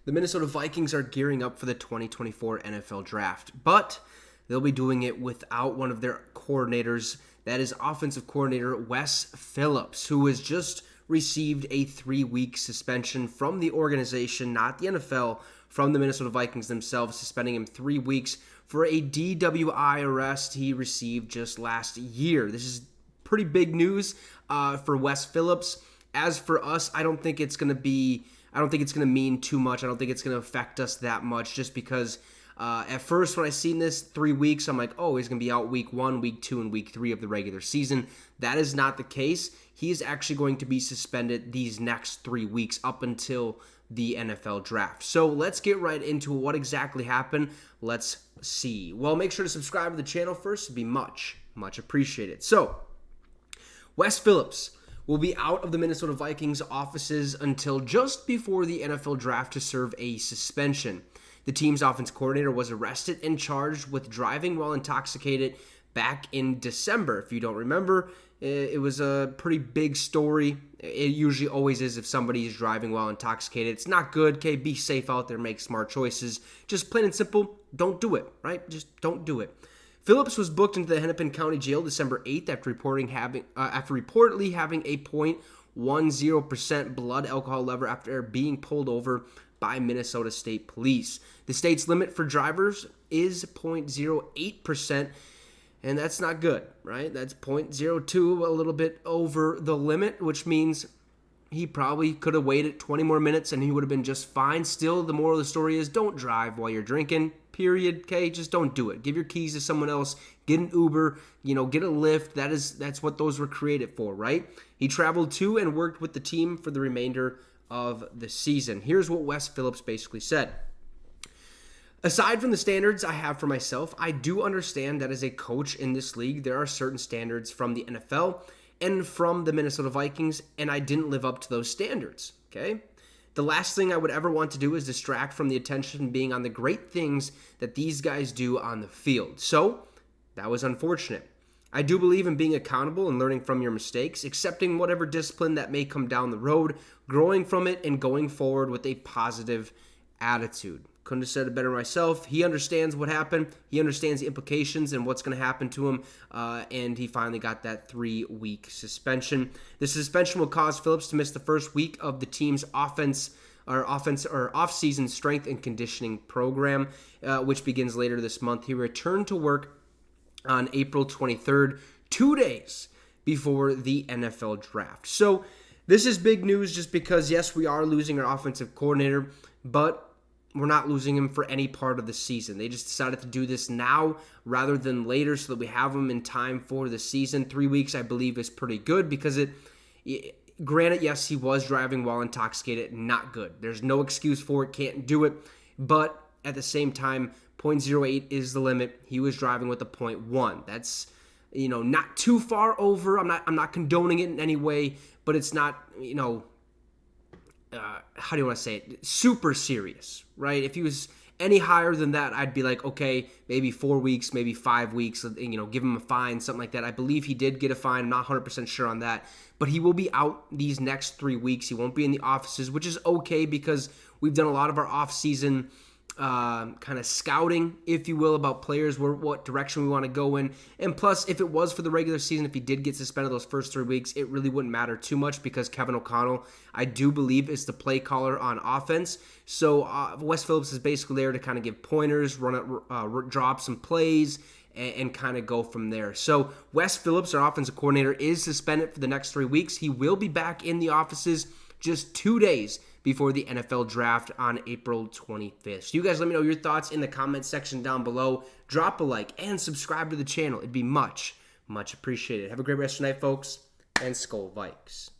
The Minnesota Vikings are gearing up for the 2024 NFL Draft, but they'll be doing it without one of their coordinators. That is offensive coordinator Wes Phillips, who has just received a 3-week suspension from the organization, not the NFL, from the Minnesota Vikings themselves, suspending him 3 weeks for a DWI arrest he received just last year. This is pretty big news for Wes Phillips. As for us, I don't think it's going to mean too much. I don't think it's going to affect us that much, just because at first when I seen this 3 weeks, I'm like, oh, he's going to be out week 1, week 2, and week 3 of the regular season. That is not the case. He is actually going to be suspended these next 3 weeks up until the NFL Draft. So let's get right into what exactly happened. Let's see. Well, make sure to subscribe to the channel first. It'd be much appreciated. So, Wes Phillips will be out of the Minnesota Vikings offices until just before the NFL Draft to serve a suspension. The team's offense coordinator was arrested and charged with driving while intoxicated back in December. If you don't remember, it was a pretty big story. It usually always is if somebody is driving while intoxicated. It's not good. Okay, be safe out there, make smart choices. Just plain and simple, don't do it, right? Just don't do it. Phillips was booked into the Hennepin County Jail December 8th after reportedly having a .10% blood alcohol level after being pulled over by Minnesota State Police. The state's limit for drivers is .08%, and that's not good, right? That's .02, a little bit over the limit, which means he probably could have waited 20 more minutes and he would have been just fine. Still, the moral of the story is don't drive while you're drinking. Period. Okay, just don't do it. Give your keys to someone else. Get an Uber. Get a Lyft. That's what those were created for, right? He traveled to and worked with the team for the remainder of the season. Here's what Wes Phillips basically said. Aside from the standards I have for myself, I do understand that as a coach in this league, there are certain standards from the NFL and from the Minnesota Vikings, and I didn't live up to those standards. Okay. The last thing I would ever want to do is distract from the attention being on the great things that these guys do on the field. So, that was unfortunate. I do believe in being accountable and learning from your mistakes, accepting whatever discipline that may come down the road, growing from it, and going forward with a positive attitude. Couldn't have said it better myself. He understands what happened. He understands the implications and what's going to happen to him, and he finally got that 3-week suspension. The suspension will cause Phillips to miss the first week of the team's off-season strength and conditioning program, which begins later this month. He returned to work on April 23rd, 2 days before the NFL Draft. So this is big news just because, yes, we are losing our offensive coordinator, but we're not losing him for any part of the season. They just decided to do this now rather than later so that we have him in time for the season. 3 weeks, I believe, is pretty good because granted, yes, he was driving while intoxicated. Not good. There's no excuse for it. Can't do it. But at the same time, .08 is the limit. He was driving with a .1. That's, not too far over. I'm not condoning it in any way, but it's not, how do you want to say it? Super serious, right? If he was any higher than that, I'd be like, okay, maybe 4 weeks, maybe 5 weeks, give him a fine, something like that. I believe he did get a fine. I'm not 100% sure on that, but he will be out these next 3 weeks. He won't be in the offices, which is okay because we've done a lot of our off-season kind of scouting, if you will, about players, what direction we want to go in. And plus, if it was for the regular season, if he did get suspended those first 3 weeks, it really wouldn't matter too much because Kevin O'Connell, I do believe, is the play caller on offense. So Wes Phillips is basically there to kind of give pointers, drop some plays, and kind of go from there. So Wes Phillips, our offensive coordinator, is suspended for the next 3 weeks. He will be back in the offices just 2 days before the NFL Draft on April 25th. So you guys let me know your thoughts in the comment section down below. Drop a like and subscribe to the channel. It'd be much appreciated. Have a great rest of the night, folks, and Skol Vikes.